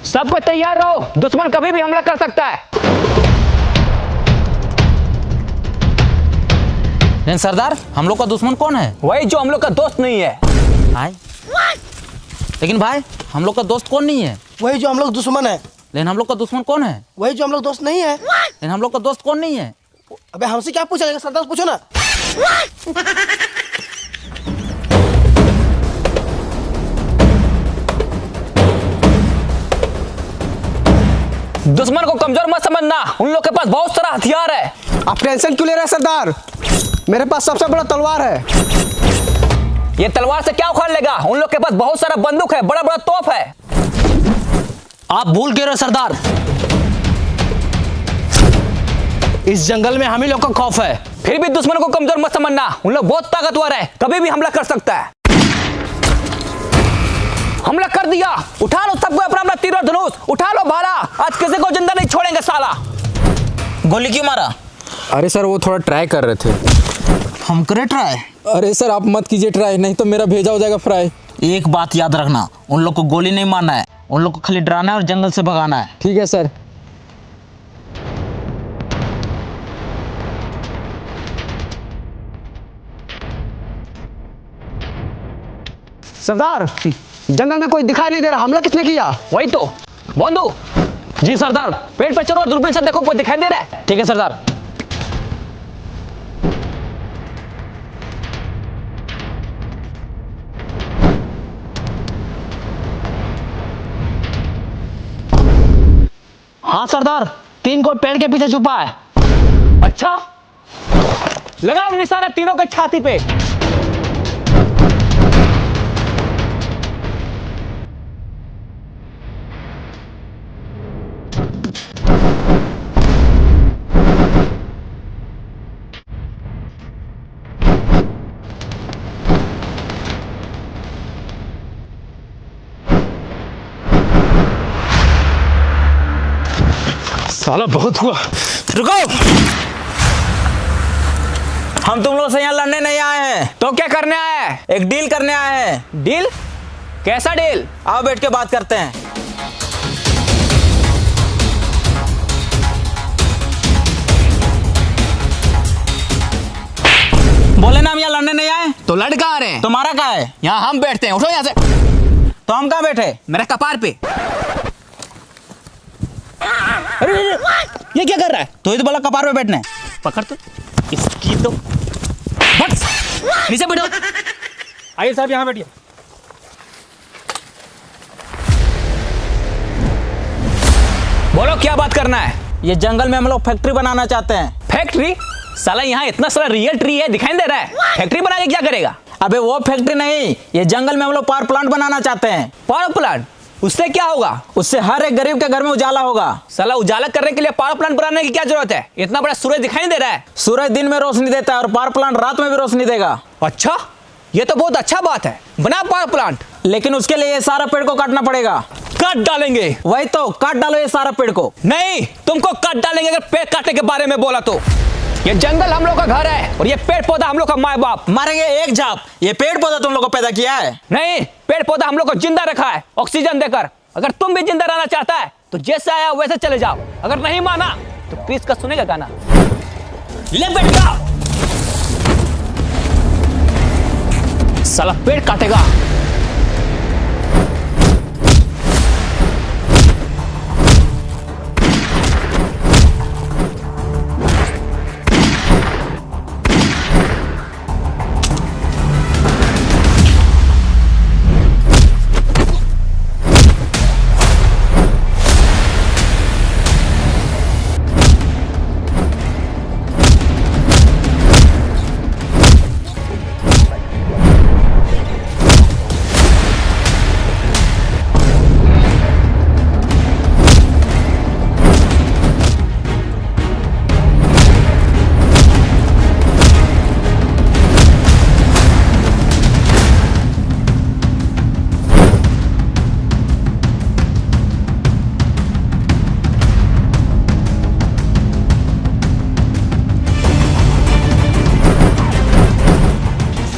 सब कोई तैयार रहो, दुश्मन कभी भी हमला कर सकता है। लेकिन सरदार, हम लोग का दुश्मन कौन है? वही जो हम लोग का दोस्त नहीं है। भाई, लेकिन भाई हम लोग का दोस्त कौन नहीं है? वही जो हम लोग दुश्मन है। लेकिन हम लोग का दुश्मन कौन है? वही जो हम लोग दोस्त नहीं है। लेकिन हम लोग का दोस्त कौन नहीं है? अबे हमसे क्या पूछा जाएगा, सरदार से पूछो ना। दुश्मन को कमजोर मत समझना, उन लोग के पास बहुत सारा हथियार है। आप टेंशन क्यों ले रहे हैं सरदार? मेरे पास सबसे बड़ा तलवार है। ये तलवार से क्या उखाड़ लेगा? उन लोग के पास बहुत सारा बंदूक है, बड़ा बड़ा तोप है। आप भूल गए रहे सरदार, इस जंगल में हम ही लोग का खौफ है। फिर भी दुश्मन को कमजोर मत समझना, उन लोग बहुत ताकतवर है, कभी भी हमला कर सकता है। हमला कर दिया, उठा लो सबको अपना अपना तीर और धनुष, उठा लो भाला, आज किसी को जिंदा नहीं छोड़ेंगे साला। गोली क्यों मारा? अरे सर वो थोड़ा ट्राई कर रहे थे। हम करे ट्राई? अरे सर आप मत कीजिए ट्राई, नहीं तो मेरा भेजा हो जाएगा फ्राई। एक बात याद रखना, उन लोग को गोली नहीं मारना है, उन लोग को खाली डराना है और जंगल से भगाना है। ठीक है सर। सरदार, जंगल में कोई दिखाई नहीं दे रहा, हमला किसने किया? वही तो बंधु जी। सरदार पेड़ पे चलो, दूरबीन से देखो कोई दिखाई दे रहा है। ठीक है सरदार। हाँ सरदार, 3 कोट पेड़ के पीछे छुपा है। अच्छा, लगाओ निशाना तीनों के छाती पे। साला बहुत हुआ। रुको, हम तुम लोग से यहाँ लड़ने नहीं आए हैं, तो क्या करने आया है? एक डील करने आए हैं। डील? कैसा डील? आओ बैठ के बात करते हैं। बोले ना हम यहाँ लड़ने नहीं आए, तो लड़ कहाँ रहे हैं? तुम्हारा क्या है? यहाँ हम बैठते हैं, उठो यहाँ से। तो हम कहाँ बैठे? मेरे कपार पे। अरे ये क्या कर रहा है? तो ही तो बोला कपार पे बैठने। पकड़ तो इसकी तो बस नीचे बैठो। आइए साहब यहाँ बैठिए। बोलो क्या बात करना है? ये जंगल में हम लोग फैक्ट्री बनाना चाहते हैं। फैक्ट्री? साला यहाँ इतना सारा रियल ट्री है, दिखाई दे रहा है। फैक्ट्री बना के क्या करेगा? अबे वो फैक्ट्री नहीं, ये जंगल में हम लोग पावर प्लांट बनाना चाहते हैं। Power plant? उससे क्या होगा? उससे हर एक गरीब के घर में उजाला होगा। साला उजाला करने के लिए पावर प्लांट बनाने की क्या जरूरत है? इतना बड़ा सूरज दिखाई दे रहा है। सूरज दिन में रोशनी देता है और पावर प्लांट रात में भी रोशनी देगा। अच्छा, ये तो बहुत अच्छा बात है, बना पावर प्लांट। लेकिन उसके लिए ये सारा पेड़ को काटना पड़ेगा। काट डालेंगे? वही तो, काट डालो ये सारा पेड़ को। नहीं, तुमको काट डालेंगे अगर पेड़ काटने के बारे में बोला तो। ये जंगल हम लोग का घर है और ये पेड़ पौधा हम लोग का माँ बाप। मारेंगे एक झाप। ये पेड़ पौधा तुम लोग को पैदा किया है? नहीं, पेड़ पौधा हम लोग को जिंदा रखा है ऑक्सीजन देकर। अगर तुम भी जिंदा रहना चाहता है तो जैसे आया वैसे चले जाओ, अगर नहीं माना तो क्रिस का सुनेगा गाना। ले बेटा, साला पेड़ काटेगा।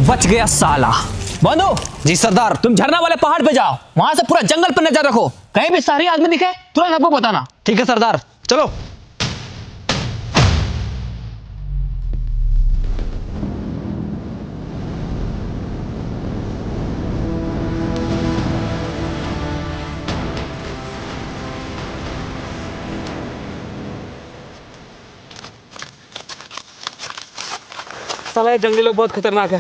बच गया साला। बंधु जी सरदार। तुम झरना वाले पहाड़ पे जाओ, वहां से पूरा जंगल पर नजर रखो। कहीं भी सारी आदमी दिखे तुरंत आपको बताना। ठीक है सरदार, चलो। साला ये जंगली लोग बहुत खतरनाक है।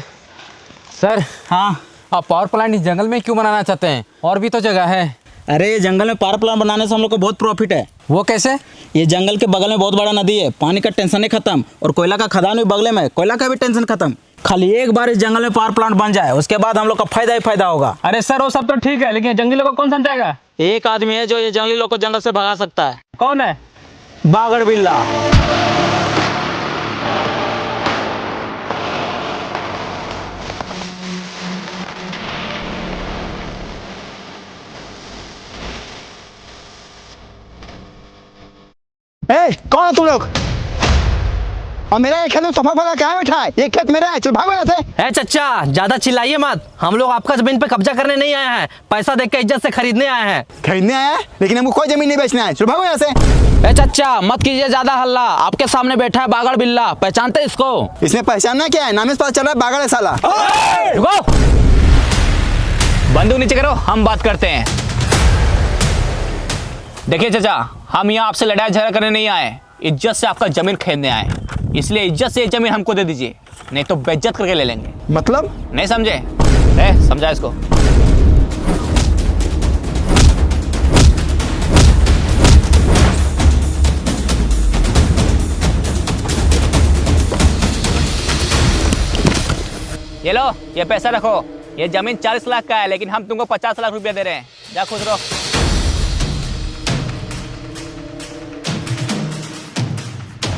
सर हाँ। आप पावर प्लांट इस जंगल में क्यों बनाना चाहते हैं? और भी तो जगह है। अरे ये जंगल में पावर प्लांट बनाने से हम लोग को बहुत प्रॉफिट है। वो कैसे? ये जंगल के बगल में बहुत बड़ा नदी है, पानी का टेंशन ही खत्म, और कोयला का खदान भी बगल में, कोयला का भी टेंशन खत्म। खाली एक बार इस जंगल में पावर प्लांट बन जाए, उसके बाद हम लोग का फायदा ही फायदा होगा। अरे सर वो सब तो ठीक है, लेकिन जंगली लोग को कौन समझाएगा? एक आदमी है जो ये जंगली लोग को जंगल से भगा सकता है। कौन है? बागड़ बिल्ला। ए, कौन है तुम लोग? और मेरा एक खेत में सोफा फला क्या बैठा है? ये खेत मेरा है, चल भागो यहाँ से। ए चच्चा, ज्यादा चिल्लाइए मत। हम लोग आपका जमीन पे कब्जा करने नहीं आए हैं, पैसा देख के इज्जत से खरीदने आए हैं। खरीदने आया है, लेकिन हमको कोई जमीन नहीं बेचना है, चल भागो यहाँ से। ए चच्चा, मत कीजिए ज्यादा हल्ला। आपके सामने बैठा है बागड़ बिल्ला, पहचानते इसको? इसमें पहचानना क्या है? नाम से पता चल रहा है बागड़ है साला। रुको, बंदूक नीचे करो, हम बात करते हैं। देखिए चाचा, हम यहाँ आपसे लड़ाई झगड़ा करने नहीं आए, इज्जत से आपका जमीन खरीदने आए। इसलिए इज्जत से ये जमीन हमको दे दीजिए, नहीं तो बेइज्जत करके ले लेंगे। मतलब? नहीं समझे? समझा इसको। ये लो, ये पैसा रखो। ये जमीन 40 लाख का है, लेकिन हम तुमको 50 लाख रुपया दे रहे हैं। जा खुश रहो।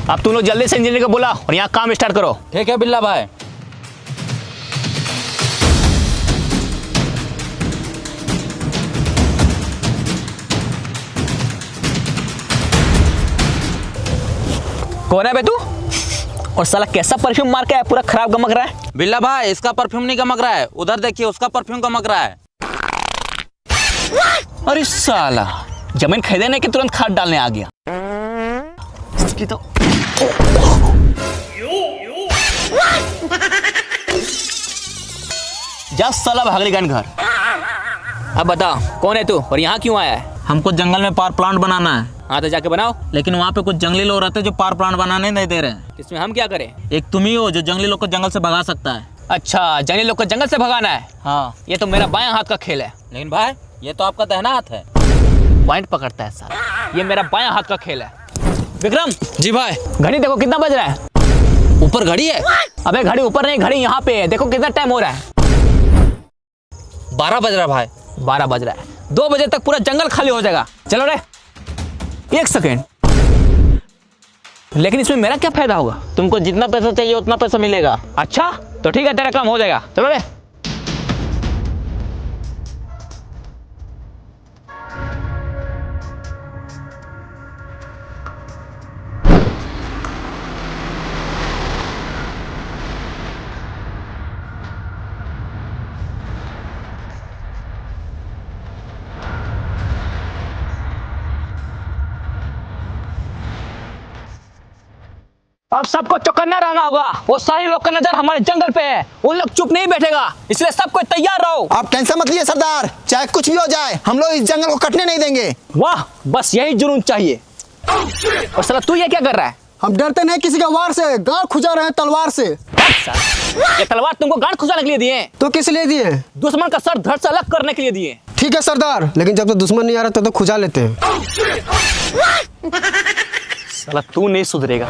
अब तुम लोग जल्दी से इंजीनियर को बुला और यहाँ काम स्टार्ट करो। ठीक है बिल्ला भाई। कौन है बे तू? और साला कैसा परफ्यूम मार के है, पूरा खराब गमक रहा है। बिल्ला भाई, इसका परफ्यूम नहीं गमक रहा है, उधर देखिए उसका परफ्यूम गमक रहा है। अरे साला, जमीन खरीदने के तुरंत खाद डालने आ गया। इसकी तो जा साला भागलीगंज घर। अब बता, कौन है तू और यहाँ क्यों आया है? हमको जंगल में पावर प्लांट बनाना है, हाँ तो जाके बनाओ। लेकिन वहाँ पे कुछ जंगली लोग रहते हैं जो पावर प्लांट बनाने नहीं दे रहे हैं। इसमें हम क्या करें? एक तुम ही हो जो जंगली लोग को जंगल से भगा सकता है। अच्छा, जंगली लोग को जंगल से भगाना है। हाँ, ये तो मेरा बायां हाथ का खेल है। लेकिन भाई ये तो आपका दाहिना हाथ है। पॉइंट पकड़ता है साला। ये मेरा बायां हाथ का खेल है। विक्रम जी भाई। घड़ी देखो कितना बज रहा है। ऊपर घड़ी है? अबे घड़ी ऊपर नहीं, घड़ी यहाँ पे है। देखो कितना टाइम हो रहा है। 12 बज रहा भाई। 12 बज रहा है। 2 बजे तक पूरा जंगल खाली हो जाएगा। चलो रे, 1 सेकेंड। लेकिन इसमें मेरा क्या फायदा होगा? तुमको जितना पैसा चाहिए उतना पैसा मिलेगा। अच्छा तो ठीक है, तेरा काम हो जाएगा। चलो रे। अब सबको चौकन्ना रहना होगा। वो सारे लोग का नजर हमारे जंगल पे है, उन लोग चुप नहीं बैठेगा, इसलिए सबको तैयार रहो। आप टेंशन मत लीजिए सरदार, चाहे कुछ भी हो जाए हम लोग इस जंगल को कटने नहीं देंगे। वाह, बस यही जुनून चाहिए। और साला तू ये क्या कर रहा है? हम डरते नहीं किसी का वार से, गांड खुजा रहे हैं तलवार से। ये तलवार तुमको गांड खुजाने के लिए दिए हैं? तो किस लिए दिए? दुश्मन का सर धड़ से अलग करने के लिए दिए। ठीक है सरदार, लेकिन जब तक दुश्मन नहीं आ रहा तब तो खुजा लेते हैं। साला तू नहीं सुधरेगा।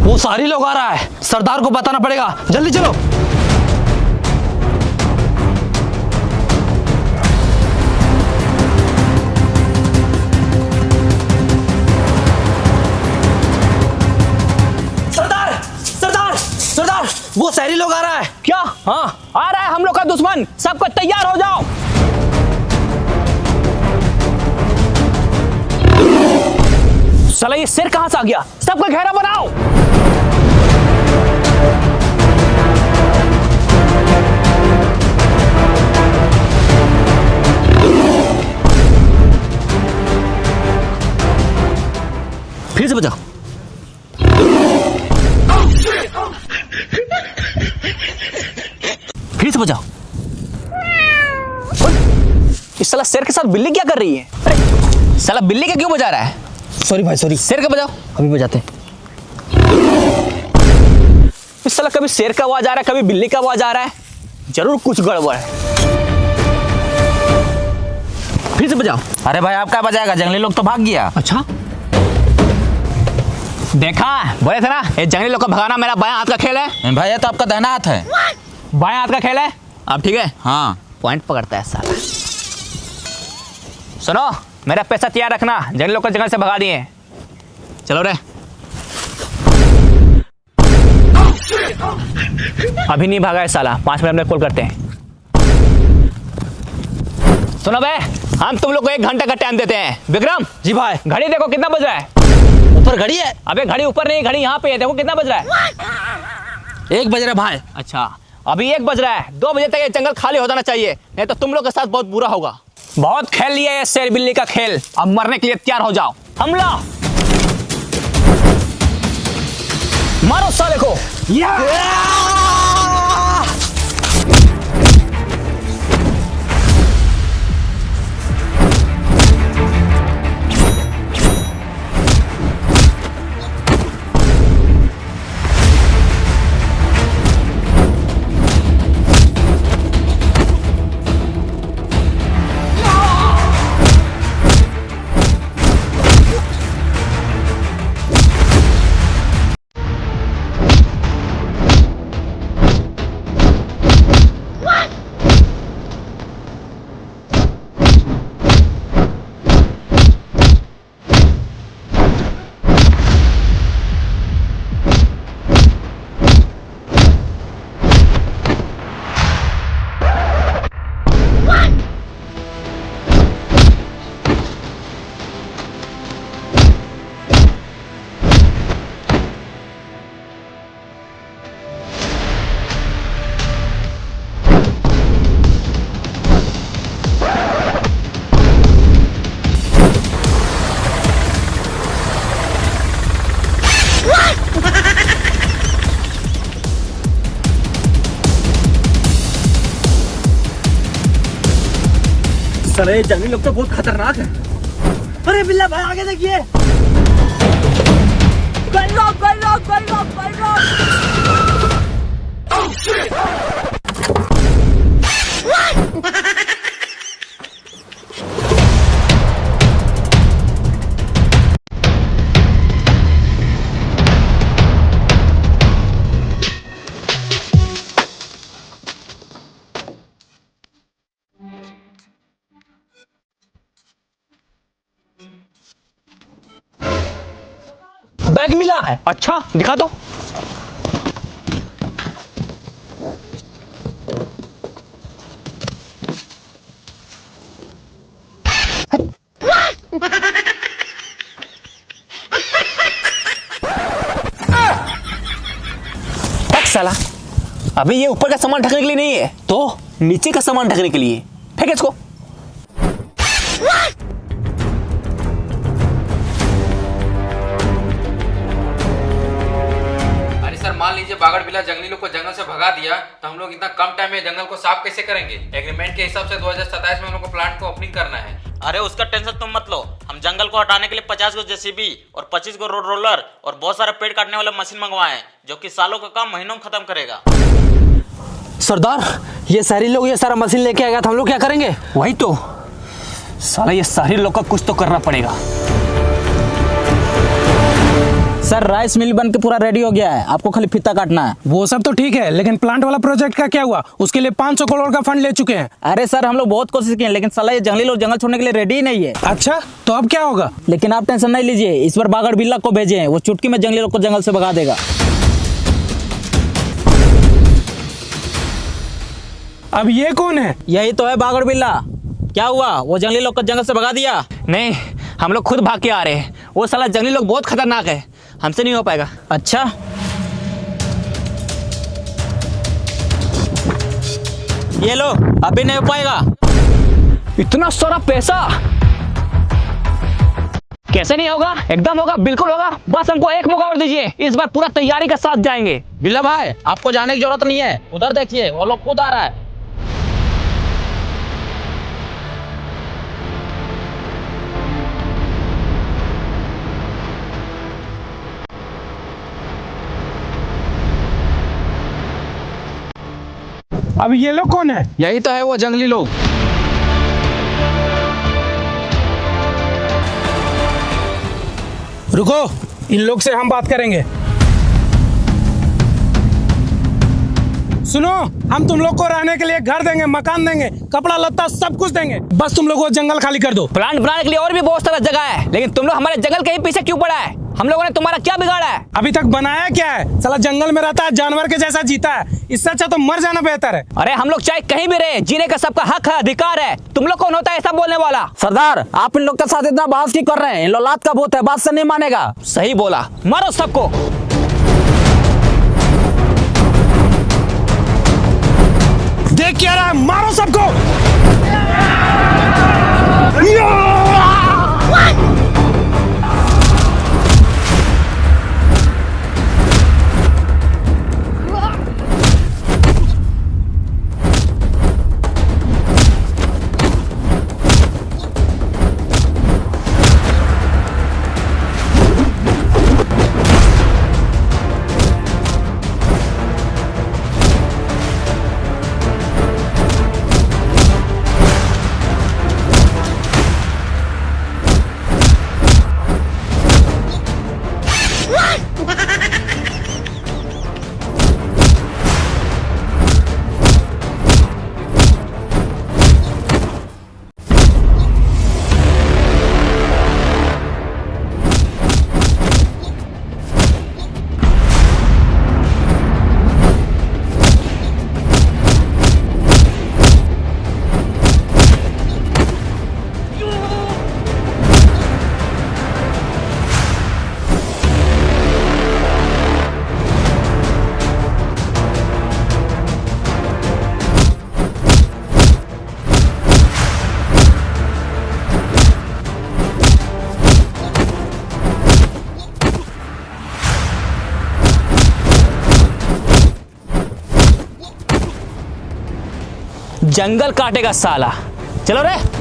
वो सारी लोग आ रहा है, सरदार को बताना पड़ेगा। जल्दी चलो। दुश्मन, सबको तैयार हो जाओ। साला ये शेर कहां से आ गया? सबको घेरा बनाओ। फिर से बजाओ। फिर से बजाओ। इस साला शेर के साथ बिल्ली क्या कर रही है? अरे साला बिल्ली का क्यों बजा रहा है? सॉरी भाई सॉरी। शेर का बजाओ। अभी बजाते हैं। इस साला कभी शेर का आवाज आ रहा है, कभी बिल्ली का आवाज आ रहा है। जरूर कुछ गड़बड़ है। फिर से बजाओ। अरे भाई आप क्या बजाएगा, जंगली लोग तो भाग गया। अच्छा देखा, बोले थे ना ये जंगली लोग को भगाना मेरा बायां हाथ का खेल है। भाई ये तो आपका दाहिना हाथ है। बायां हाथ का खेल है। अब ठीक है, हाँ पॉइंट पकड़ता है साला। सुनो, मेरा पैसा तैयार रखना, जंगली लोग को जंगल से भगा दिए। चलो रे। अभी नहीं भागा है साला, 5 मिनट में कॉल करते हैं। सुनो बे, हम तुम लोग को 1 घंटे का टाइम देते हैं। विक्रम जी भाई। घड़ी देखो कितना बज रहा है। ऊपर घड़ी है। अबे घड़ी ऊपर नहीं, घड़ी यहाँ पे है, देखो कितना बज रहा है। 1 बज रहा भाई। अच्छा अभी 1 बज रहा है। 2 बजे तक ये जंगल खाली हो जाना चाहिए, नहीं तो तुम लोग के साथ बहुत बुरा होगा। बहुत खेल लिया ये शेर बिल्ली का खेल, अब मरने के लिए तैयार हो जाओ। हमला मारो साले को। साले जंगली लोग तो बहुत खतरनाक है। अरे बिल्ला भाई आगे देखिए। बैग मिला है। अच्छा दिखा दो। साला अभी ये ऊपर का सामान ढकने के लिए नहीं है, तो नीचे का सामान ढकने के लिए। फेंक इसको। मान लीजिए बागड़ बिल्ला जंगली लोग को जंगल से भगा दिया, तो हम लोग इतना कम टाइम में जंगल को साफ कैसे करेंगे? एग्रीमेंट के हिसाब से 2027 में हम लोग को प्लांट को ओपनिंग करना है। अरे उसका टेंशन तुम मत लो, हम जंगल को हटाने के लिए 50 गो जेसीबी और 25 गो रोड रोलर और बहुत सारे पेड़ काटने वाले मशीन मंगवाए हैं, जो कि सालों का काम महीनों में खत्म करेगा। सरदार ये शहरी लोग ये सारा मशीन लेके आएगा तो हम लोग क्या करेंगे? वही तो साला, ये शहरी लोग का कुछ तो करना पड़ेगा। सर राइस मिल बन के पूरा रेडी हो गया है, आपको खाली फीता काटना है। वो सब तो ठीक है, लेकिन प्लांट वाला प्रोजेक्ट का क्या हुआ? उसके लिए 500 करोड़ का फंड ले चुके हैं। अरे सर हम लोग बहुत कोशिश किए, लेकिन साला ये जंगली लोग जंगल छोड़ने के लिए रेडी ही नहीं है। अच्छा तो अब क्या होगा? लेकिन आप टेंशन नहीं लीजिए, इस बार बागड़ बिल्ला को भेजे हैं, वो चुटकी में जंगली लोग को जंगल से भगा देगा। अब ये कौन है? यही तो है बागड़ बिल्ला। क्या हुआ, वो जंगली लोग को जंगल से भगा दिया? नहीं, हम लोग खुद भाग के आ रहे हैं। वो साला जंगली लोग बहुत खतरनाक है, हमसे नहीं हो पाएगा। अच्छा, ये लो, अभी नहीं हो पाएगा। इतना सारा पैसा कैसे नहीं होगा? एकदम होगा, बिल्कुल होगा। बस हमको एक मौका और दीजिए, इस बार पूरा तैयारी के साथ जाएंगे। बिल्ला भाई, आपको जाने की जरूरत नहीं है, उधर देखिए वो लोग खुद आ रहा है। अब ये लोग कौन है? यही तो है वो जंगली लोग। रुको, इन लोग से हम बात करेंगे। सुनो, हम तुम लोग को रहने के लिए घर देंगे, मकान देंगे, कपड़ा लत्ता सब कुछ देंगे, बस तुम लोग वो जंगल खाली कर दो। प्लांट बनाने के लिए और भी बहुत सारा जगह है, लेकिन तुम लोग हमारे जंगल के ही पीछे क्यों पड़ा है? हम लोगों ने तुम्हारा क्या बिगाड़ा है? अभी तक बनाया क्या है? साला जंगल में रहता है, जानवर के जैसा जीता है, इससे अच्छा तो मर जाना बेहतर है। अरे हम लोग चाहे कहीं भी रहे, जीने का सबका हक है, अधिकार है। तुम लोग कौन होता है ऐसा बोलने वाला? सरदार, आप इन लोग के साथ इतना बहस क्यों कर रहे हैं? इन लोग लात का भूत है, बात से नहीं मानेगा। सही बोला, मारो सबको। देख क्या रहा है, मारो सबको। जंगल काटेगा साला। चलो रे।